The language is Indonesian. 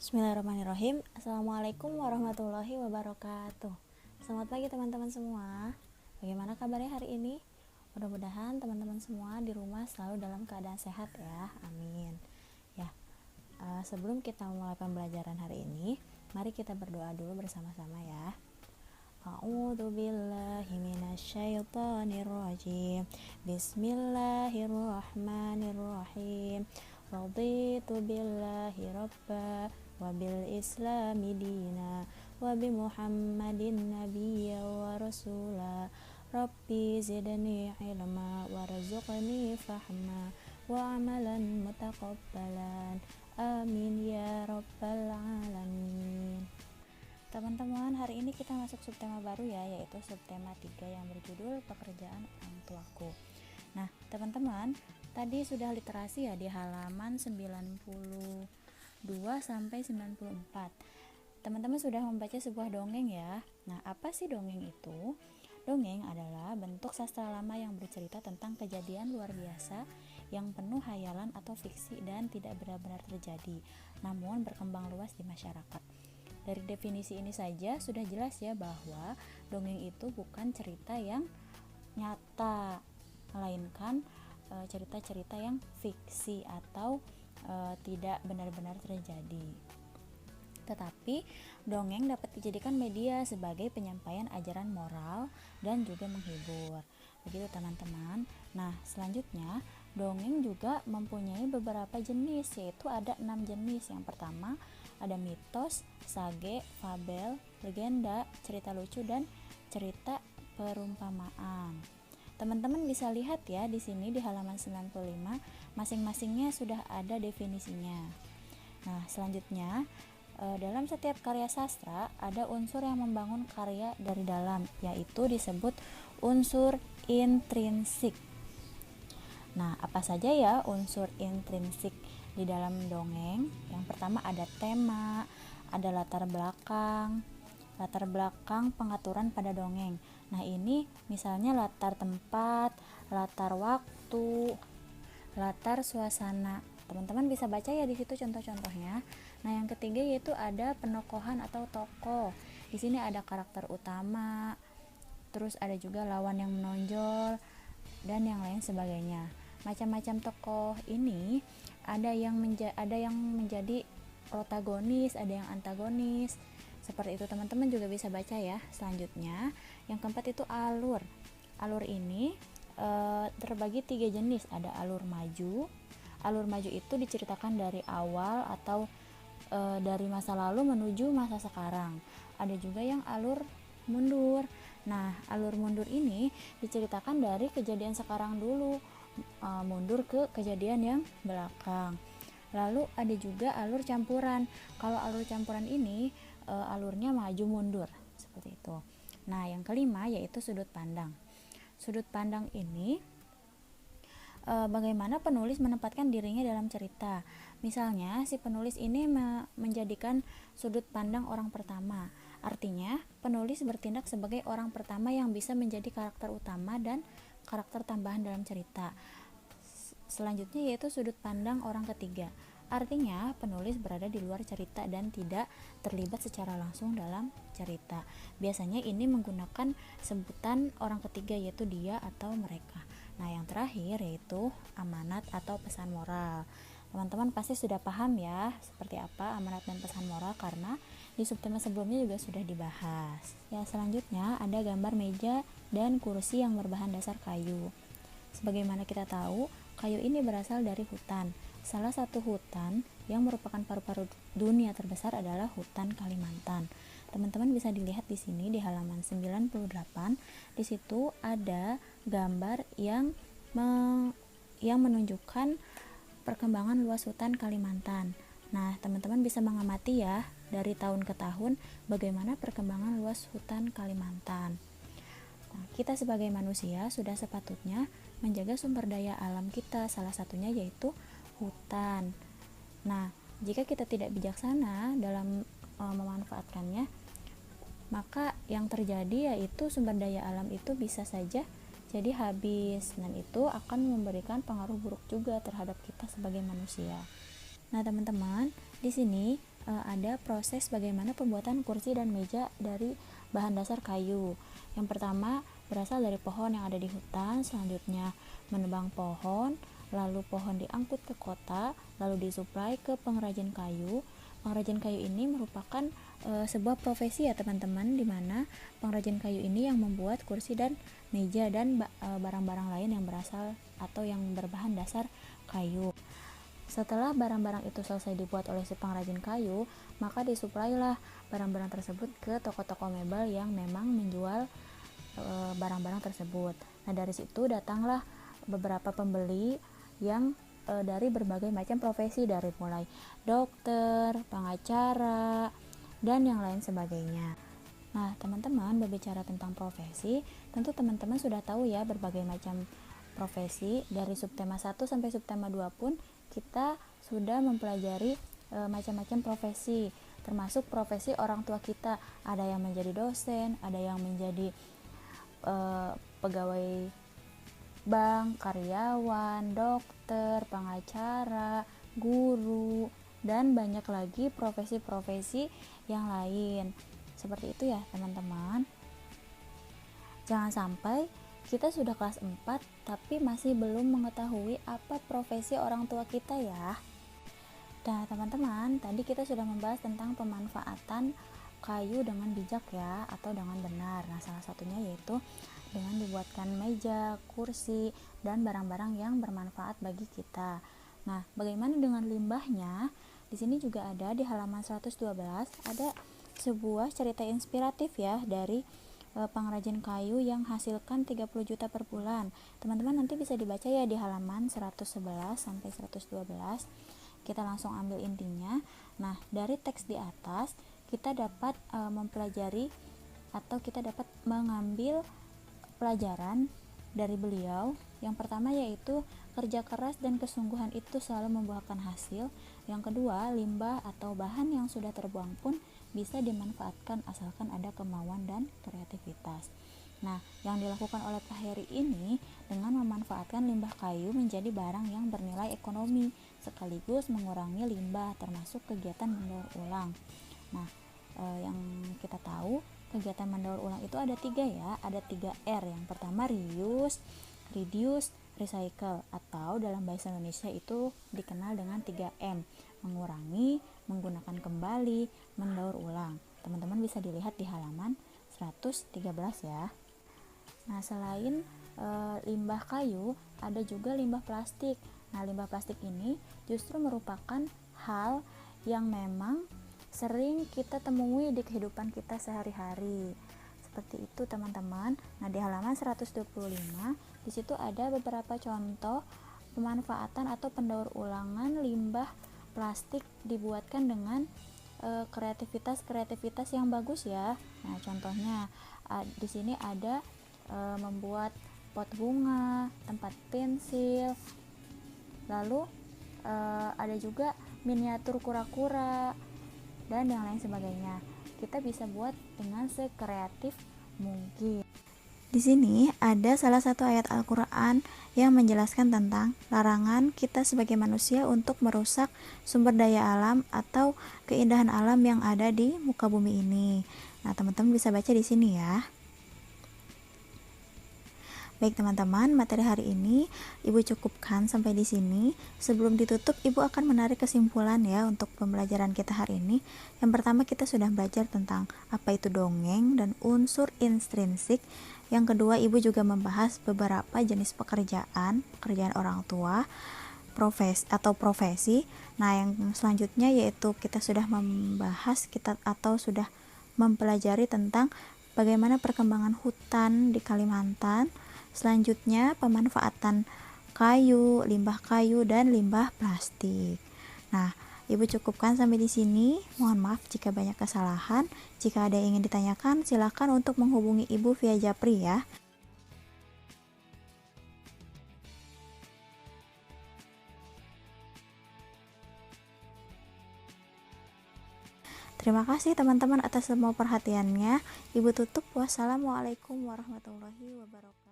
Bismillahirrahmanirrahim. Assalamualaikum warahmatullahi wabarakatuh. Selamat pagi teman-teman semua. Bagaimana kabarnya hari ini? Mudah-mudahan teman-teman semua di rumah selalu dalam keadaan sehat ya. Amin. Ya, sebelum kita mulai pembelajaran hari ini, mari kita berdoa dulu bersama-sama ya. A'udzu billahi minasyaitonir rajim. Bismillahirrahmanirrahim. Raditu billahi rabba wa bil islami dina wa bi muhammadin nabiyya wa rasula. Rabbi zidni ilma warzuqni fahma wa amalan mutaqabbalan. Amin ya rabbal alamin. Teman-teman, hari ini kita masuk subtema baru ya, yaitu subtema 3 yang berjudul pekerjaan orang tuaku. Nah, teman-teman, tadi sudah literasi ya di halaman 92 sampai 94. Teman-teman sudah membaca sebuah dongeng ya. Nah, apa sih dongeng itu? Dongeng adalah bentuk sastra lama yang bercerita tentang kejadian luar biasa yang penuh hayalan atau fiksi dan tidak benar-benar terjadi, namun berkembang luas di masyarakat. Dari definisi ini saja sudah jelas ya bahwa dongeng itu bukan cerita yang nyata, melainkan cerita-cerita yang fiksi atau tidak benar-benar terjadi. Tetapi dongeng dapat dijadikan media sebagai penyampaian ajaran moral dan juga menghibur. Begitu teman-teman. Nah, selanjutnya dongeng juga mempunyai beberapa jenis, yaitu ada 6 jenis. Yang pertama ada mitos, sage, fabel, legenda, cerita lucu, dan cerita perumpamaan. Teman-teman bisa lihat ya di sini di halaman 95, masing-masingnya sudah ada definisinya. Nah, selanjutnya dalam setiap karya sastra ada unsur yang membangun karya dari dalam, yaitu disebut unsur intrinsik. Nah, apa saja ya unsur intrinsik di dalam dongeng? Yang pertama ada tema, ada latar belakang pengaturan pada dongeng. Nah, ini misalnya latar tempat, latar waktu, latar suasana. Teman-teman bisa baca ya di situ contoh-contohnya. Nah, yang ketiga yaitu ada penokohan atau tokoh. Di sini ada karakter utama, terus ada juga lawan yang menonjol dan yang lain sebagainya. Macam-macam tokoh ini ada yang menjadi protagonis, ada yang antagonis. Seperti itu teman-teman juga bisa baca ya. Selanjutnya, yang keempat itu alur. Alur ini terbagi 3 jenis. Ada alur maju. Alur maju itu diceritakan dari awal atau dari masa lalu menuju masa sekarang. Ada juga yang alur mundur. Nah, alur mundur ini diceritakan dari kejadian sekarang dulu mundur ke kejadian yang belakang. Lalu ada juga alur campuran. Kalau alur campuran ini alurnya maju mundur seperti itu. Nah, yang kelima yaitu sudut pandang. Sudut pandang ini bagaimana penulis menempatkan dirinya dalam cerita. Misalnya si penulis ini menjadikan sudut pandang orang pertama. Artinya penulis bertindak sebagai orang pertama yang bisa menjadi karakter utama dan karakter tambahan dalam cerita. Selanjutnya yaitu sudut pandang orang ketiga. Artinya penulis berada di luar cerita dan tidak terlibat secara langsung dalam cerita. Biasanya ini menggunakan sebutan orang ketiga yaitu dia atau mereka. Nah, yang terakhir yaitu amanat atau pesan moral. Teman-teman pasti sudah paham ya seperti apa amanat dan pesan moral karena di subtema sebelumnya juga sudah dibahas. Ya, selanjutnya ada gambar meja dan kursi yang berbahan dasar kayu. Sebagaimana kita tahu, kayu ini berasal dari hutan. Salah satu hutan yang merupakan paru-paru dunia terbesar adalah hutan Kalimantan. Teman-teman bisa dilihat di sini di halaman 98. Di situ ada gambar yang menunjukkan perkembangan luas hutan Kalimantan. Nah, teman-teman bisa mengamati ya dari tahun ke tahun bagaimana perkembangan luas hutan Kalimantan. Nah, kita sebagai manusia sudah sepatutnya menjaga sumber daya alam kita, salah satunya yaitu hutan. Nah, jika kita tidak bijaksana dalam memanfaatkannya, maka yang terjadi yaitu sumber daya alam itu bisa saja jadi habis, dan itu akan memberikan pengaruh buruk juga terhadap kita sebagai manusia. Nah, teman-teman, di sini ada proses bagaimana pembuatan kursi dan meja dari bahan dasar kayu. Yang pertama berasal dari pohon yang ada di hutan, selanjutnya menebang pohon, lalu pohon diangkut ke kota, lalu disuplai ke pengrajin kayu. Pengrajin kayu ini merupakan sebuah profesi ya teman-teman, di mana pengrajin kayu ini yang membuat kursi dan meja dan barang-barang lain yang berasal atau yang berbahan dasar kayu. Setelah barang-barang itu selesai dibuat oleh si pengrajin kayu, maka disuplailah barang-barang tersebut ke toko-toko mebel yang memang menjual barang-barang tersebut. Nah, dari situ datanglah beberapa pembeli yang dari berbagai macam profesi, dari mulai dokter, pengacara, dan yang lain sebagainya. Nah, teman-teman, berbicara tentang profesi, tentu teman-teman sudah tahu ya berbagai macam profesi. Dari subtema 1 sampai subtema 2 pun kita sudah mempelajari macam-macam profesi, termasuk profesi orang tua kita. Ada yang menjadi dosen, ada yang menjadi pegawai bank, karyawan, dokter, pengacara, guru, dan banyak lagi profesi-profesi yang lain. Seperti itu ya teman-teman. Jangan sampai kita sudah kelas 4 tapi masih belum mengetahui apa profesi orang tua kita ya. Nah teman-teman, tadi kita sudah membahas tentang pemanfaatan kayu dengan bijak ya, atau dengan benar. Nah salah satunya yaitu dengan dibuatkan meja, kursi, dan barang-barang yang bermanfaat bagi kita. Nah bagaimana dengan limbahnya? Di sini juga ada di halaman 112 ada sebuah cerita inspiratif ya dari pengrajin kayu yang hasilkan 30 juta per bulan. Teman-teman nanti bisa dibaca ya di halaman 111 sampai 112. Kita langsung ambil intinya. Nah, dari teks di atas kita dapat mempelajari atau kita dapat mengambil pelajaran dari beliau. Yang pertama yaitu kerja keras dan kesungguhan itu selalu membuahkan hasil. Yang kedua, limbah atau bahan yang sudah terbuang pun bisa dimanfaatkan asalkan ada kemauan dan kreativitas. Nah, yang dilakukan oleh Pak Heri ini dengan memanfaatkan limbah kayu menjadi barang yang bernilai ekonomi sekaligus mengurangi limbah termasuk kegiatan mendaur ulang. Nah, yang kita tahu kegiatan mendaur ulang itu ada 3 ya, ada 3 R. Yang pertama reuse, reduce, recycle, atau dalam bahasa Indonesia itu dikenal dengan 3M, mengurangi, menggunakan kembali, mendaur ulang. Teman-teman bisa dilihat di halaman 113 ya. Nah, selain limbah kayu, ada juga limbah plastik. Nah, limbah plastik ini justru merupakan hal yang memang sering kita temui di kehidupan kita sehari-hari. Seperti itu teman-teman. Nah, di halaman 125 di situ ada beberapa contoh pemanfaatan atau pendaur ulangan limbah plastik dibuatkan dengan kreativitas yang bagus ya. Nah, contohnya di sini ada membuat pot bunga, tempat pensil, lalu ada juga miniatur kura-kura dan yang lain sebagainya. Kita bisa buat dengan sekreatif mungkin. Di sini ada salah satu ayat Al-Quran yang menjelaskan tentang larangan kita sebagai manusia untuk merusak sumber daya alam atau keindahan alam yang ada di muka bumi ini. Nah, teman-teman bisa baca di sini ya. Baik teman-teman, materi hari ini Ibu cukupkan sampai di sini. Sebelum ditutup, Ibu akan menarik kesimpulan ya untuk pembelajaran kita hari ini. Yang pertama, kita sudah belajar tentang apa itu dongeng dan unsur intrinsik. Yang kedua, Ibu juga membahas beberapa jenis pekerjaan orang tua, profesi. Nah, yang selanjutnya yaitu kita sudah membahas atau sudah mempelajari tentang bagaimana perkembangan hutan di Kalimantan. Selanjutnya pemanfaatan kayu, limbah kayu, dan limbah plastik. Nah, Ibu cukupkan sampai di sini. Mohon maaf jika banyak kesalahan. Jika ada yang ingin ditanyakan, silakan untuk menghubungi Ibu via Japri ya. Terima kasih teman-teman atas semua perhatiannya. Ibu tutup. Wassalamualaikum warahmatullahi wabarakatuh.